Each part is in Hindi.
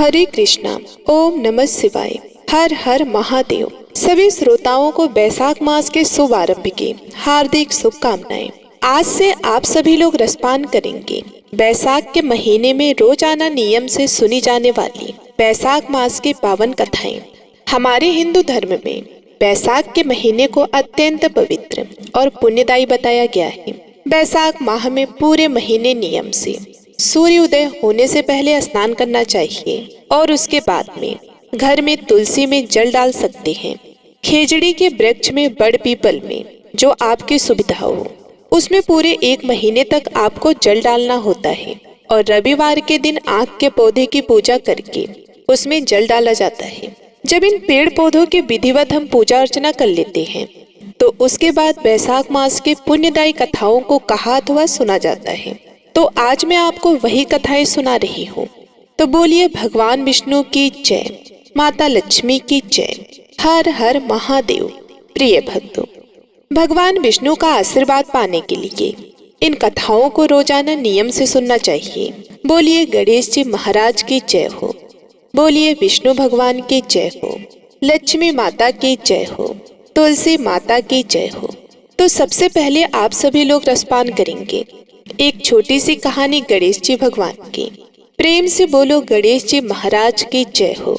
हरे कृष्णा। ओम नमः शिवाय। हर हर महादेव। सभी श्रोताओं को बैसाख मास के शुभ आरंभ की हार्दिक शुभकामनाएं। आज से आप सभी लोग रसपान करेंगे बैसाख के महीने में रोजाना नियम से सुनी जाने वाली बैसाख मास की पावन कथाएं। हमारे हिंदू धर्म में बैसाख के महीने को अत्यंत पवित्र और पुण्यदायी बताया गया है। बैसाख माह में पूरे महीने नियम से सूर्य उदय होने से पहले स्नान करना चाहिए और उसके बाद में घर में तुलसी में जल डाल सकते हैं। खेजड़ी के वृक्ष में, बड़ पीपल में, जो आपकी सुविधा हो, उसमें पूरे एक महीने तक आपको जल डालना होता है। और रविवार के दिन आक के पौधे की पूजा करके उसमें जल डाला जाता है। जब इन पेड़ पौधों के विधिवत हम पूजा अर्चना कर लेते हैं तो उसके बाद बैसाख मास के पुण्यदायी कथाओं को कहा अथवा सुना जाता है। तो आज मैं आपको वही कथाएं सुना रही हूँ। तो बोलिए भगवान विष्णु की जय, माता लक्ष्मी की जय। हर हर महादेव। प्रिय भक्तों, भगवान विष्णु का आशीर्वाद पाने के लिए इन कथाओं को रोजाना नियम से सुनना चाहिए। बोलिए गणेश जी महाराज की जय हो, बोलिए विष्णु भगवान की जय हो, लक्ष्मी माता की जय हो, तुलसी माता की जय हो। तो सबसे पहले आप सभी लोग रसपान करेंगे एक छोटी सी कहानी गणेश जी भगवान की। प्रेम से बोलो गणेश जी महाराज की जय हो।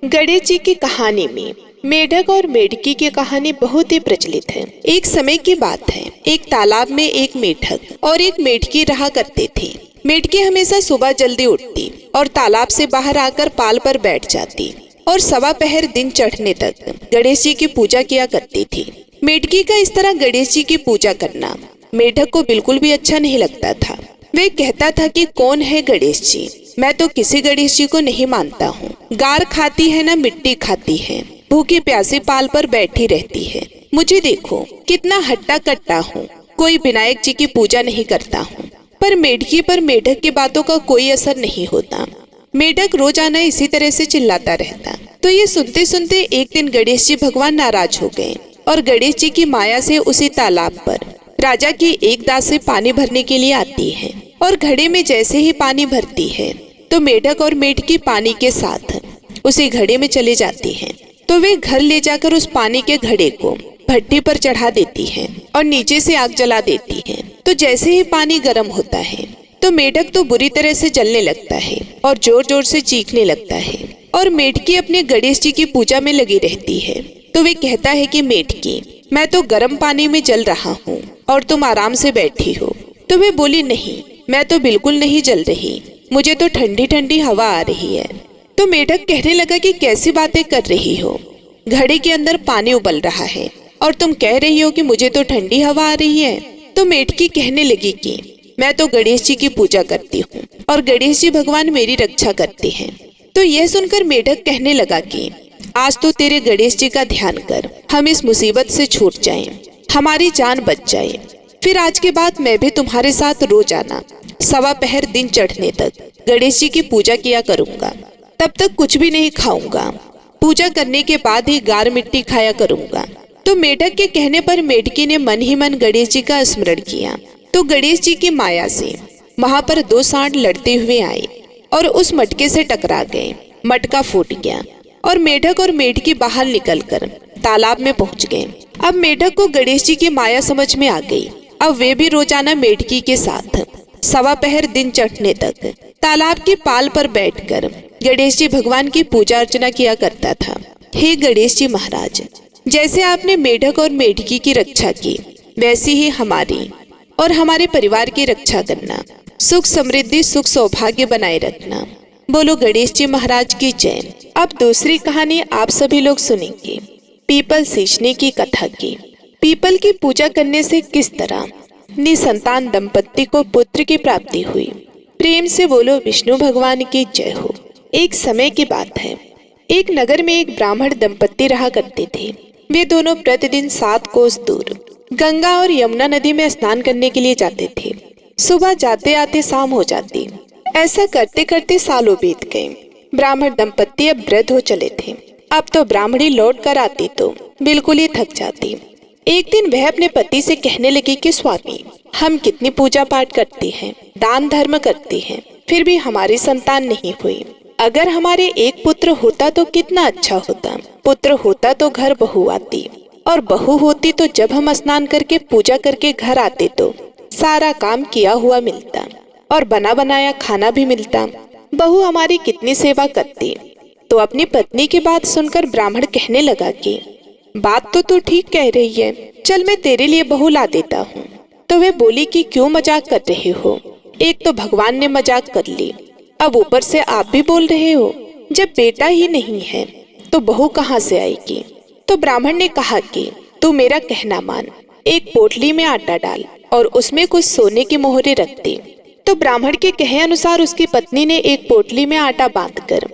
गणेश जी की कहानी में मेढक और मेढकी की कहानी बहुत ही प्रचलित है। एक समय की बात है, एक तालाब में एक मेढक और एक मेढकी रहा करते थे। मेढकी हमेशा सुबह जल्दी उठती और तालाब से बाहर आकर पाल पर बैठ जाती और सवा पहर दिन चढ़ने तक गणेश जी की पूजा किया करती थी। मेढकी का इस तरह गणेश जी की पूजा करना मेढक को बिल्कुल भी अच्छा नहीं लगता था। वे कहता था कि कौन है गणेश जी, मैं तो किसी गणेश जी को नहीं मानता हूँ। गार खाती है ना मिट्टी खाती है, भूखी प्यासी पाल पर बैठी रहती है। मुझे देखो कितना हट्टा कट्टा हूँ, कोई विनायक जी की पूजा नहीं करता हूँ। पर मेढकी पर मेढक की बातों का कोई असर नहीं होता। मेढक रोजाना इसी तरह से चिल्लाता रहता। तो ये सुनते सुनते एक दिन गणेश जी भगवान नाराज हो गए और गणेश जी की माया से उसी तालाब पर राजा की एक दासी पानी भरने के लिए आती है और घड़े में जैसे ही पानी भरती है तो मेढक और मेढकी पानी के साथ उसी घड़े में चले जाती हैं। तो वे घर ले जाकर उस पानी के घड़े को भट्टी पर चढ़ा देती हैं और नीचे से आग जला देती हैं। तो जैसे ही पानी गर्म होता है तो मेढक तो बुरी तरह से जलने लगता है और जोर जोर से चीखने लगता है और मेढकी अपने गणेश जी की पूजा में लगी रहती है। तो वे कहता है कि मेढकी, मैं तो गर्म पानी में जल रहा हूँ और तुम आराम से बैठी हो। तो वे बोली, नहीं, मैं तो बिल्कुल नहीं जल रही, मुझे तो ठंडी ठंडी हवा आ रही है। तो मेढक कहने लगा कि कैसी बातें कर रही हो, घड़े के अंदर पानी उबल रहा है और तुम कह रही हो कि मुझे तो ठंडी हवा आ रही है। तो मेढकी कहने लगी कि मैं तो गणेश जी की पूजा करती हूँ और गणेश जी भगवान मेरी रक्षा करते हैं। तो यह सुनकर मेढक कहने लगा कि आज तो तेरे गणेश जी का ध्यान कर, हम इस मुसीबत से छूट जाएं, हमारी जान बच जाए। फिर आज के बाद मैं भी तुम्हारे साथ रोजाना सवा पहर दिन चढ़ने तक गणेश जी की पूजा किया करूंगा। तब तक कुछ भी नहीं खाऊंगा, पूजा करने के बाद ही गार मिट्टी खाया करूंगा। तो मेढक के कहने पर मेढकी ने मन ही मन गणेश जी का स्मरण किया। तो गणेश जी की माया से वहां पर दो सांड लड़ते हुए आए और उस मटके से टकरा गए। मटका फूट गया और मेढक और मेढकी बाहर निकलकर तालाब में पहुंच गए। अब मेढक को गणेश जी की माया समझ में आ गई। अब वे भी रोजाना मेढकी के साथ सवा पहर दिन चढ़ने तक तालाब की पाल पर बैठकर गणेश जी भगवान की पूजा अर्चना किया करता था। हे गणेश जी महाराज, जैसे आपने मेढक और मेढकी की रक्षा की, वैसी ही हमारी और हमारे परिवार की रक्षा करना, सुख समृद्धि सुख सौभाग्य बनाए रखना। बोलो गणेश जी महाराज की जय। अब दूसरी कहानी आप सभी लोग सुनेंगे पीपल सींचने की कथा की। पीपल की पूजा करने से किस तरह निसंतान दंपत्ति को पुत्र की प्राप्ति हुई। प्रेम से बोलो विष्णु भगवान की जय हो। एक समय की बात है, एक नगर में एक ब्राह्मण दंपत्ति रहा करते थे। वे दोनों प्रतिदिन 7 कोस दूर गंगा और यमुना नदी में स्नान करने के लिए जाते थे। सुबह जाते आते शाम हो जाती। ऐसा करते करते सालों बीत गए। ब्राह्मण दंपत्ति अब वृद्ध हो चले थे। अब तो ब्राह्मणी लौट कर आती तो बिल्कुल ही थक जाती। एक दिन वह अपने पति से कहने लगी कि स्वामी, हम कितनी पूजा पाठ करते हैं, दान धर्म करते हैं, फिर भी हमारी संतान नहीं हुई। अगर हमारे एक पुत्र होता तो कितना अच्छा होता। पुत्र होता तो घर बहू आती, और बहू होती तो जब हम स्नान करके पूजा करके घर आते तो सारा काम किया हुआ मिलता और बना बनाया खाना भी मिलता। बहू हमारी कितनी सेवा करती। तो अपनी पत्नी की बात सुनकर ब्राह्मण कहने लगा कि बात तो तू ठीक कह रही है, चल मैं तेरे लिए बहू ला देता हूँ। तो वे बोली कि क्यों मजाक कर रहे हो, एक तो भगवान ने मजाक कर ली, अब ऊपर से आप भी बोल रहे हो। जब बेटा ही नहीं है तो बहू कहाँ से आएगी। तो ब्राह्मण ने कहा कि तू मेरा कहना मान, एक पोटली में आटा डाल और उसमें कुछ सोने की मोहरें रख दे। तो ब्राह्मण के कहे अनुसार उसकी पत्नी ने एक पोटली में आटा बांधकर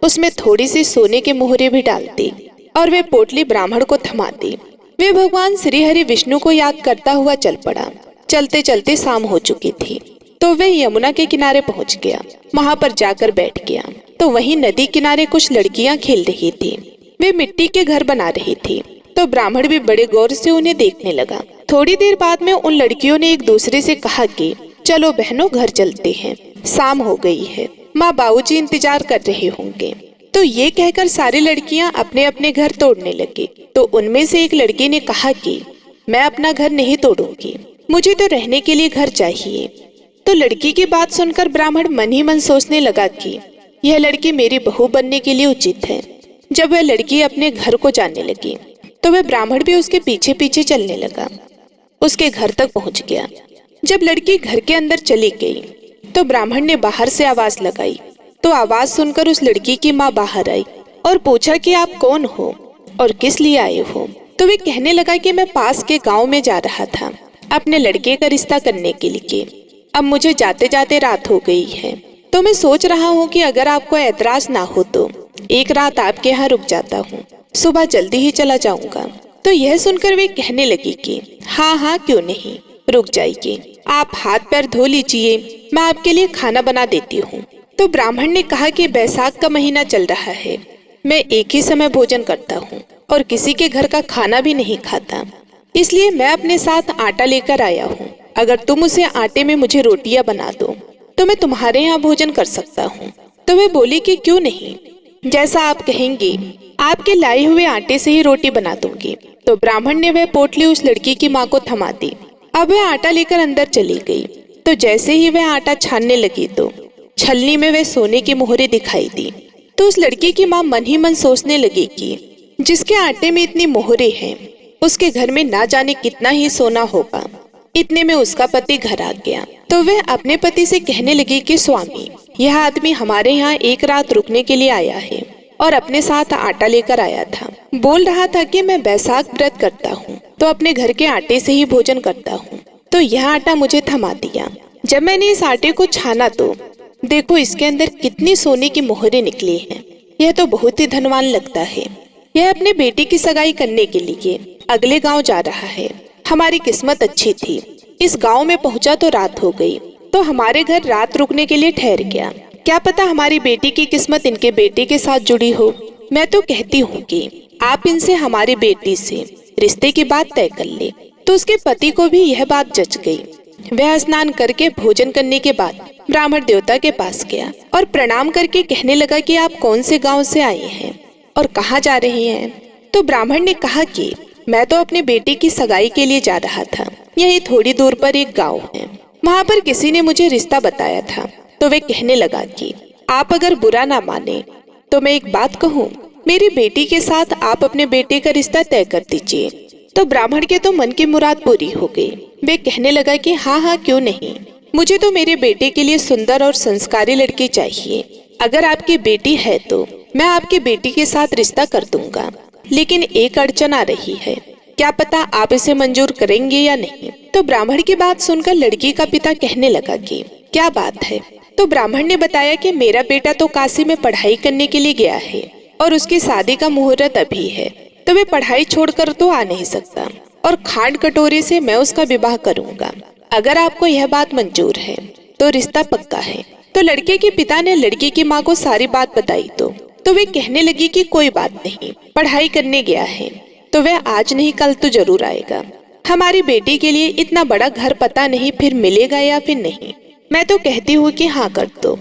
उसमें थोड़ी सी सोने की मोहरें भी डाल दी और वे पोटली ब्राह्मण को थमा दी। वे भगवान श्री हरि विष्णु को याद करता हुआ चल पड़ा। चलते चलते शाम हो चुकी थी तो वे यमुना के किनारे पहुंच गया। वहां पर जाकर बैठ गया तो वहीं नदी किनारे कुछ लड़कियां खेल रही थी। वे मिट्टी के घर बना रही थी। तो ब्राह्मण भी बड़े गौर से उन्हें देखने लगा। थोड़ी देर बाद में उन लड़कियों ने एक दूसरे से कहा कि चलो बहनों घर चलते हैं, शाम हो गई है, माँ बाबूजी इंतजार कर रहे होंगे। तो ये कहकर सारी लड़कियां अपने अपने घर तोड़ने लगी। तो उनमें से एक लड़की ने कहा कि मैं अपना घर नहीं तोड़ूंगी, मुझे तो रहने के लिए घर चाहिए। तो लड़की की बात सुनकर ब्राह्मण मन ही मन सोचने लगा कि यह लड़की मेरी बहू बनने के लिए उचित है। जब वह लड़की अपने घर को जाने लगी तो वह ब्राह्मण भी उसके पीछे पीछे चलने लगा। उसके घर तक पहुंच गया। जब लड़की घर के अंदर चली गई तो ब्राह्मण ने बाहर से आवाज लगाई। तो आवाज सुनकर उस लड़की की माँ बाहर आई और पूछा कि आप कौन हो और किस लिए आए हो। तो वे कहने लगा कि मैं पास के गांव में जा रहा था अपने लड़के का रिश्ता करने के लिए। अब मुझे जाते जाते रात हो गई है, तो मैं सोच रहा हूँ कि अगर आपको ऐतराज ना हो तो एक रात आपके यहाँ रुक जाता हूँ, सुबह जल्दी ही चला जाऊंगा। तो यह सुनकर वे कहने लगी कि हाँ हाँ क्यों नहीं, रुक जाइए, आप हाथ पैर धो लीजिए, मैं आपके लिए खाना बना देती हूँ। तो ब्राह्मण ने कहा कि बैसाख का महीना चल रहा है, मैं एक ही समय भोजन करता हूँ और किसी के घर का खाना भी नहीं खाता, इसलिए मैं अपने साथ आटा लेकर आया हूँ। अगर तुम उसे आटे में मुझे रोटियां बना दो तो मैं तुम्हारे यहाँ भोजन कर सकता हूँ। तो वे बोली कि क्यों नहीं, जैसा आप कहेंगे आपके लाए हुए आटे से ही रोटी बना दूंगी। तो ब्राह्मण ने वह पोटली उस लड़की की माँ को थमा दी। अब वह आटा लेकर अंदर चली गई। तो जैसे ही वह आटा छानने लगी तो छलनी में वह सोने की मोहरें दिखाई दी। तो उस लड़की की माँ मन ही मन सोचने लगी कि जिसके आटे में इतनी मोहरें हैं उसके घर में ना जाने कितना ही सोना होगा। इतने में उसका पति घर आ गया। तो वह अपने पति से कहने लगी कि स्वामी, यह आदमी हमारे यहाँ एक रात रुकने के लिए आया है और अपने साथ आटा लेकर आया था। बोल रहा था कि मैं बैसाख व्रत करता हूँ तो अपने घर के आटे से ही भोजन करता हूँ। तो यह आटा मुझे थमा दिया। जब मैंने इस आटे को छाना तो देखो इसके अंदर कितनी सोने की मोहरें निकली हैं। यह तो बहुत ही धनवान लगता है। यह अपने बेटे की सगाई करने के लिए अगले गाँव जा रहा है। हमारी किस्मत अच्छी थी, इस गांव में पहुंचा तो रात हो गई, तो हमारे घर रात रुकने के लिए ठहर गया। क्या पता हमारी बेटी की किस्मत इनके बेटे के साथ जुड़ी हो। मैं तो कहती हूँ कि आप इनसे हमारी बेटी से रिश्ते की बात तय कर ले। तो उसके पति को भी यह बात जच गई। वह स्नान करके भोजन करने के बाद ब्राह्मण देवता के पास गया और प्रणाम करके कहने लगा कि आप कौन से गाँव से आए हैं और कहाँ जा रहे हैं। तो ब्राह्मण ने कहा कि मैं तो अपने बेटे की सगाई के लिए जा रहा था, यही थोड़ी दूर पर एक गांव है, वहां पर किसी ने मुझे रिश्ता बताया था। तो वे कहने लगा कि आप अगर बुरा ना माने तो मैं एक बात कहूँ, मेरी बेटी के साथ आप अपने बेटे का रिश्ता तय कर दीजिए। तो ब्राह्मण के तो मन की मुराद पूरी हो गई। वे कहने लगा कि हाँ हाँ क्यों नहीं, मुझे तो मेरे बेटे के लिए सुंदर और संस्कारी लड़की चाहिए। अगर आपकी बेटी है तो मैं आपकी बेटी के साथ रिश्ता कर दूंगा, लेकिन एक अड़चन आ रही है, क्या पता आप इसे मंजूर करेंगे या नहीं। तो ब्राह्मण की बात सुनकर लड़की का पिता कहने लगा कि क्या बात है। तो ब्राह्मण ने बताया कि मेरा बेटा तो काशी में पढ़ाई करने के लिए गया है और उसकी शादी का मुहूर्त अभी है, तो वे पढ़ाई छोड़कर तो आ नहीं सकता और खांड कटोरे से मैं उसका विवाह करूंगा। अगर आपको यह बात मंजूर है तो रिश्ता पक्का है। तो लड़के के पिता ने लड़की की माँ को सारी बात बताई। तो वे कहने लगी कि कोई बात नहीं, पढ़ाई करने गया है तो वह आज नहीं कल तो जरूर आएगा। हमारी बेटी के लिए इतना बड़ा घर पता नहीं फिर मिलेगा या फिर नहीं। मैं तो कहती हूँ कि हाँ कर दो।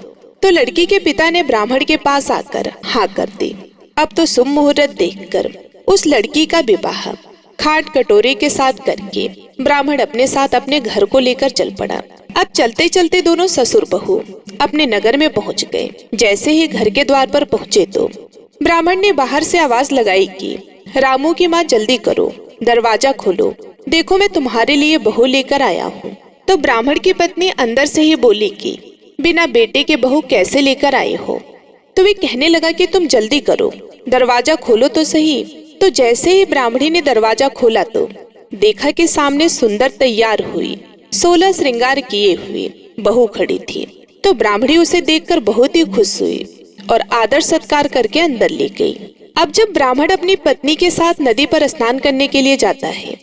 तो लड़की के पिता ने ब्राह्मण के पास आकर हाँ कर दी। अब तो शुभ मुहूर्त देखकर उस लड़की का विवाह खाट कटोरे के साथ करके ब्राह्मण अपने साथ अपने घर को लेकर चल पड़ा। अब चलते चलते दोनों ससुर बहू अपने नगर में पहुंच गए। जैसे ही घर के द्वार पर पहुंचे तो ब्राह्मण ने बाहर से आवाज लगाई कि रामू की माँ जल्दी करो, दरवाजा खोलो, देखो मैं तुम्हारे लिए बहू लेकर आया हूँ। तो ब्राह्मण की पत्नी अंदर से ही बोली कि बिना बेटे के बहू कैसे लेकर आए हो। तो वे कहने लगा कि तुम जल्दी करो, दरवाजा खोलो तो सही। तो जैसे ही ब्राह्मणी ने दरवाजा खोला तो देखा कि सामने सुंदर तैयार हुई 16 श्रृंगार किए हुए बहू खड़ी थी। तो ब्राह्मणी उसे देखकर बहुत ही खुश हुई और आदर सत्कार करके अंदर ले गई। अब जब ब्राह्मण अपनी पत्नी के साथ नदी पर स्नान करने के लिए जाता है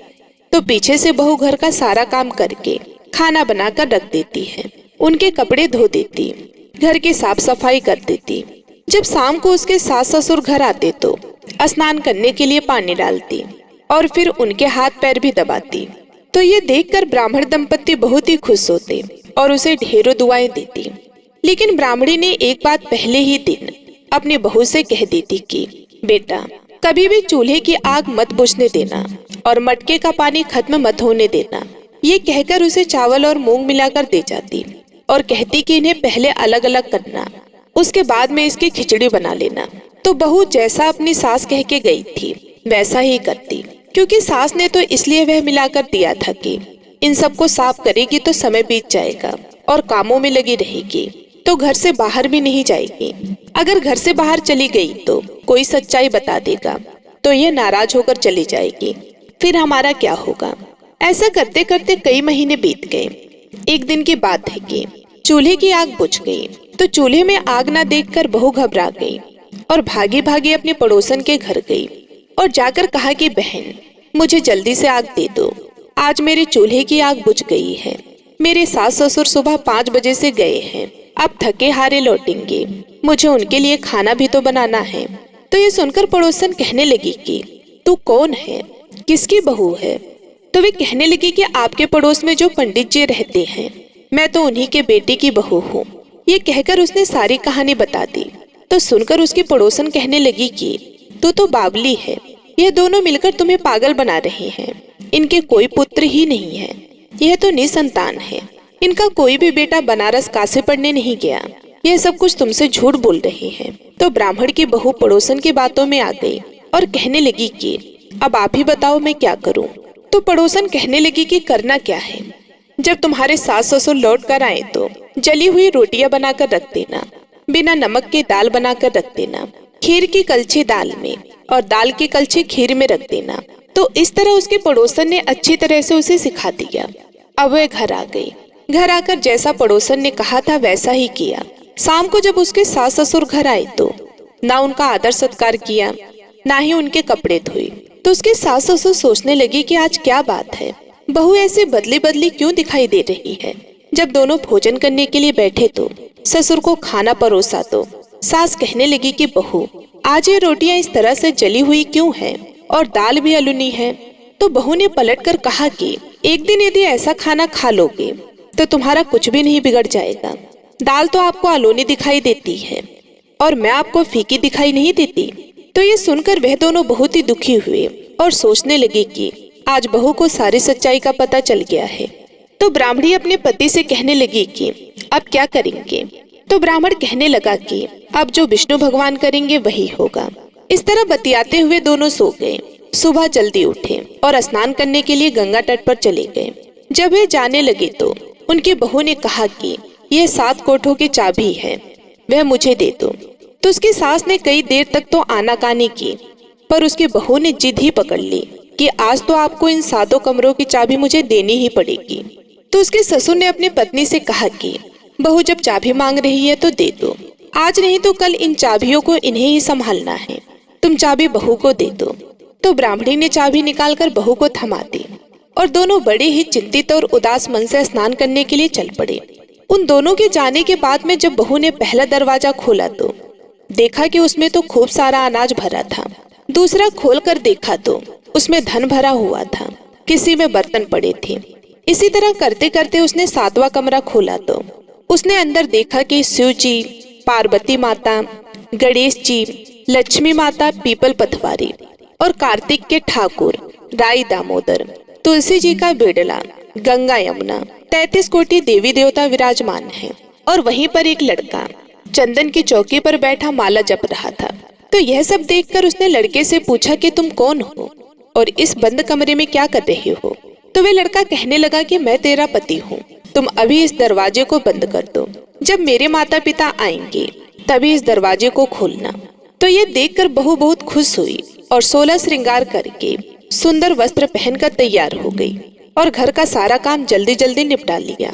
तो पीछे से बहू घर का सारा काम करके खाना बनाकर रख देती है, उनके कपड़े धो देती, घर की साफ सफाई कर देती। जब शाम को उसके सास ससुर घर आते तो स्नान करने के लिए पानी डालती और फिर उनके हाथ पैर भी दबाती। तो ये देखकर ब्राह्मण दंपत्ति बहुत ही खुश होते और उसे ढेरों दुआएं देती। लेकिन ब्राह्मणी ने एक बात पहले ही दिन अपनी बहू से कह दी थी कि बेटा कभी भी चूल्हे की आग मत बुझने देना और मटके का पानी खत्म मत होने देना। ये कहकर उसे चावल और मूंग मिलाकर दे जाती और कहती कि इन्हें पहले अलग अलग करना, उसके बाद में इसकी खिचड़ी बना लेना। तो बहू जैसा अपनी सास कह के गई थी वैसा ही करती, क्योंकि सास ने तो इसलिए वह मिलाकर दिया था कि इन सबको साफ करेगी तो समय बीत जाएगा और कामों में लगी रहेगी तो घर से बाहर भी नहीं जाएगी। अगर घर से बाहर चली गई तो कोई सच्चाई बता देगा तो ये नाराज होकर चली जाएगी, फिर हमारा क्या होगा। ऐसा करते करते कई महीने बीत गए। एक दिन की बात है कि चूल्हे की आग बुझ गई। तो चूल्हे में आग न देखकर बहू घबरा गई और भागी भागी अपने पड़ोसन के घर गई और जाकर कहा कि बहन मुझे जल्दी से आग दे दो, आज मेरे चूल्हे की आग बुझ गई है। मेरे सास ससुर सुबह 5 बजे से गए हैं, अब थके हारे लौटेंगे, मुझे उनके लिए खाना भी तो बनाना है। तो ये सुनकर पड़ोसन कहने लगी कि तू कौन है, किसकी बहू है। तो वे कहने लगी कि आपके पड़ोस में जो पंडित जी रहते हैं मैं तो उन्हीं के बेटे की बहू हूँ। ये कहकर उसने सारी कहानी बता दी। तो सुनकर उसकी पड़ोसन कहने लगी कि तू तो बावली है, यह दोनों मिलकर तुम्हें पागल बना रहे हैं, इनके कोई पुत्र ही नहीं है, यह तो निसंतान है, इनका कोई भी बेटा बनारस काशी पढ़ने नहीं गया, यह सब कुछ तुमसे झूठ बोल रही है। तो ब्राह्मण की बहू पड़ोसन की बातों में आ गई और कहने लगी कि अब आप ही बताओ मैं क्या करूं। तो पड़ोसन कहने लगी कि करना क्या है, जब तुम्हारे सास ससुर लौट कर आए तो जली हुई रोटियां बनाकर रख देना, बिना नमक के दाल बनाकर रख देना, खीर की कलछी दाल में और दाल की कलछी खीर में रख देना। तो इस तरह उसके पड़ोसन ने अच्छी तरह से उसे सिखा दिया। अब वह घर आ गई। घर आकर जैसा पड़ोसन ने कहा था वैसा ही किया। शाम को जब उसके सास ससुर घर आए तो ना उनका आदर सत्कार किया, ना ही उनके कपड़े धोए। तो उसके सास ससुर सोचने लगे कि आज क्या बात है, बहू ऐसे बदली बदली क्यों दिखाई दे रही है। जब दोनों भोजन करने के लिए बैठे तो ससुर को खाना परोसा तो सास कहने लगी कि बहू आज ये रोटियां इस तरह से जली हुई क्यों है और दाल भी अलुनी है। तो बहू ने पलटकर कहा कि एक दिन यदि ऐसा खाना खा लोगे तो तुम्हारा कुछ भी नहीं बिगड़ जाएगा। दाल तो आपको अलूनी दिखाई देती है और मैं आपको फीकी दिखाई नहीं देती। तो ये सुनकर वह दोनों बहुत ही दुखी हुए और सोचने लगे कि आज बहू को सारी सच्चाई का पता चल गया है। तो ब्राह्मणी अपने पति से कहने लगी कि अब क्या करेंगे। तो ब्राह्मण कहने लगा कि अब जो विष्णु भगवान करेंगे वही होगा। इस तरह बतियाते हुए दोनों सो गए। सुबह जल्दी उठे और स्नान करने के लिए गंगा तट पर चले गए। जब वे जाने लगे तो उनकी बहू ने कहा कि यह 7 कोठों की चाबी है, वह मुझे दे दो। तो उसकी सास ने कई देर तक तो आनाकानी की, पर उसकी बहू ने जिद ही पकड़ ली कि आज तो आपको इन 7 कमरों की चाबी मुझे देनी ही पड़ेगी। तो उसके ससुर ने अपनी पत्नी से कहा कि बहू जब चाबी मांग रही है तो दे दो, आज नहीं तो कल इन चाबियों को इन्हें ही संभालना है, तुम चाबी बहू को दे दो। तो ब्राह्मणी ने चाबी निकालकर बहू को थमा दी और दोनों बड़े ही चिंतित और उदास मन से स्नान करने के लिए चल पड़े। उन दोनों के जाने के बाद में जब बहू ने पहला दरवाजा खोला तो देखा कि उसमें तो खूब सारा अनाज भरा था। दूसरा खोलकर देखा तो उसमें धन भरा हुआ था, किसी में बर्तन पड़े थे। इसी तरह करते करते उसने 7वां कमरा खोला तो उसने अंदर देखा कि शिव जी, पार्वती माता, गणेश जी, लक्ष्मी माता पीपल पथवारी और कार्तिक के ठाकुर राई दामोदर, तुलसी जी का बिड़ला, गंगा यमुना, 33 कोटि देवी देवता विराजमान हैं। और वहीं पर एक लड़का चंदन की चौकी पर बैठा माला जप रहा था। तो यह सब देखकर उसने लड़के से पूछा कि तुम कौन हो और इस बंद कमरे में क्या कर रहे हो। तो वह लड़का कहने लगा कि मैं तेरा पति हूँ, तुम अभी इस दरवाजे को बंद कर दो, जब मेरे माता पिता आएंगे तभी इस दरवाजे को खोलना। तो ये देखकर बहू बहुत खुश हुई और 16 श्रृंगार करके सुंदर वस्त्र पहनकर तैयार हो गई और घर का सारा काम जल्दी जल्दी निपटा लिया।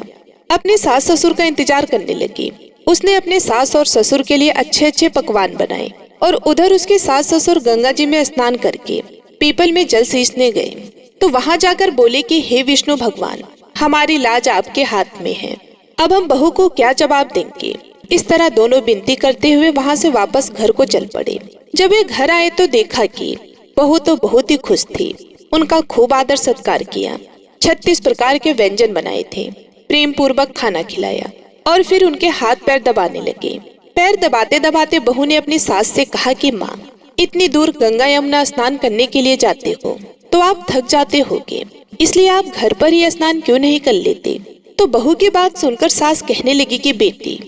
अपने सास ससुर का इंतजार करने लगी। उसने अपने सास और ससुर के लिए अच्छे अच्छे पकवान बनाए और उधर उसके सास ससुर गंगा जी में स्नान करके पीपल में जल सींचने गए। तो वहां जाकर बोले कि हे विष्णु भगवान, हमारी लाज आपके हाथ में है, अब हम बहू को क्या जवाब देंगे। इस तरह दोनों विनती करते हुए वहां से वापस घर को चल पड़े। जब वे घर आए तो देखा कि बहू तो बहुत ही खुश थी। उनका खूब आदर सत्कार किया, 36 प्रकार के व्यंजन बनाए थे, प्रेम पूर्वक खाना खिलाया और फिर उनके हाथ पैर दबाने लगे। पैर दबाते दबाते बहू ने अपनी सास से कहा कि माँ, इतनी दूर गंगा यमुना स्नान करने के लिए जाते हो तो आप थक जाते होगे, इसलिए आप घर पर ही स्नान क्यों नहीं कर लेते। तो बहू की बात सुनकर सास कहने लगी कि बेटी,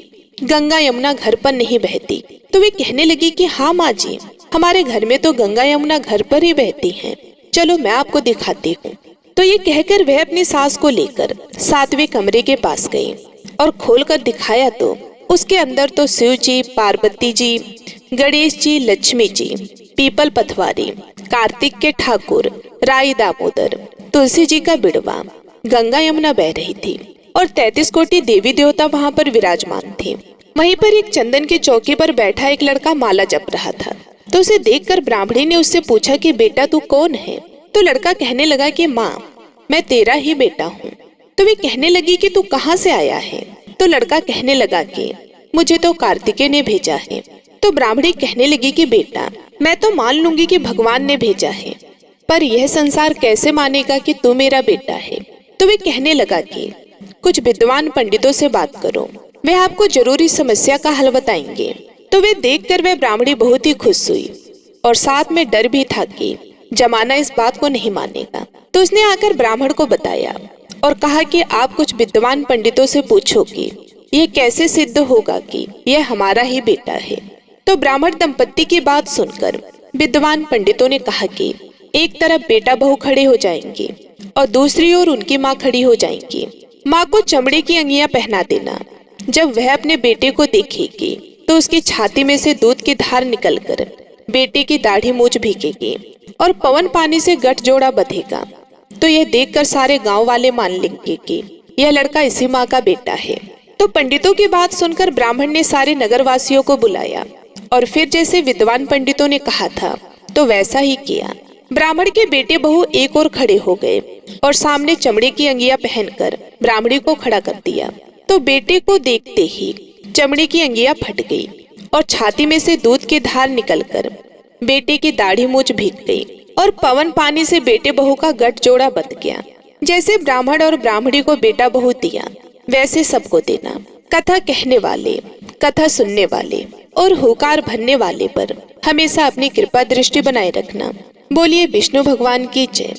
गंगा यमुना घर पर नहीं बहती। तो वे कहने लगी कि हाँ माँ जी, हमारे घर में तो गंगा यमुना घर पर ही बहती हैं, चलो मैं आपको दिखाती हूँ। तो ये कहकर वह अपनी सास को लेकर 7वें कमरे के पास गई और खोलकर दिखाया तो उसके अंदर तो शिव जी, पार्वती जी, गणेश जी, लक्ष्मी जी, पीपल पथवारी, कार्तिक के ठाकुर राई दामोदर, तुलसी जी का बिड़वा, गंगा यमुना बह रही थी और 33 कोटि देवी देवता वहां पर विराजमान थे। वहीं पर एक चंदन की चौकी पर बैठा एक लड़का माला जप रहा था। तो उसे देखकर ब्राह्मणी ने उससे पूछा कि बेटा तू कौन है। तो लड़का कहने लगा कि माँ, मैं तेरा ही बेटा हूँ। तो वे कहने लगी कि तू कहाँ से आया है। तो लड़का कहने लगा कि मुझे तो कार्तिकेय ने भेजा है। तो ब्राह्मणी कहने लगी कि बेटा, मैं तो मान लूंगी कि भगवान ने भेजा है, पर यह संसार कैसे मानेगा कि तू मेरा बेटा है। तो वे कहने लगा कि कुछ विद्वान पंडितों से बात करो, वे आपको जरूरी समस्या का हल बताएंगे। तो वे देखकर वह ब्राह्मणी बहुत ही खुश हुई और साथ में डर भी था कि जमाना इस बात को नहीं मानेगा। तो उसने आकर ब्राह्मण को बताया और कहा कि आप कुछ विद्वान पंडितों से पूछो कि यह कैसे सिद्ध होगा कि यह हमारा ही बेटा है। तो ब्राह्मण दंपत्ति की बात सुनकर विद्वान पंडितों ने कहा कि एक तरफ बेटा बहू खड़े हो जाएंगे और दूसरी ओर उनकी माँ खड़ी हो जाएंगी। माँ को चमड़े की अंगियां पहना देना। जब वह अपने बेटे को देखेगी तो उसकी छाती में से दूध की धार निकलकर बेटे की दाढ़ी मूंछ भीगेगी और पवन पानी से गठजोड़ा बंधेगा। तो यह देखकर सारे गांव वाले मान लेंगे कि यह लड़का इसी माँ का बेटा है। तो पंडितों की बात सुनकर ब्राह्मण ने सारे नगरवासियों को बुलाया और फिर जैसे विद्वान पंडितों ने कहा था तो वैसा ही किया। ब्राह्मण के बेटे बहू एक और खड़े हो गए और सामने चमड़े की अंगियां पहनकर ब्राह्मणी को खड़ा कर दिया। तो बेटे को देखते ही चमड़े की अंगियां फट गई और छाती में से दूध की धार निकलकर बेटे की दाढ़ी मूंछ भीग गई और पवन पानी से बेटे बहू का गठजोड़ा बंध गया। जैसे ब्राह्मण और ब्राह्मणी को बेटा बहू दिया वैसे सबको देना। कथा कहने वाले, कथा सुनने वाले और हुकार भरने वाले पर हमेशा अपनी कृपा दृष्टि बनाए रखना। बोलिए विष्णु भगवान की जय।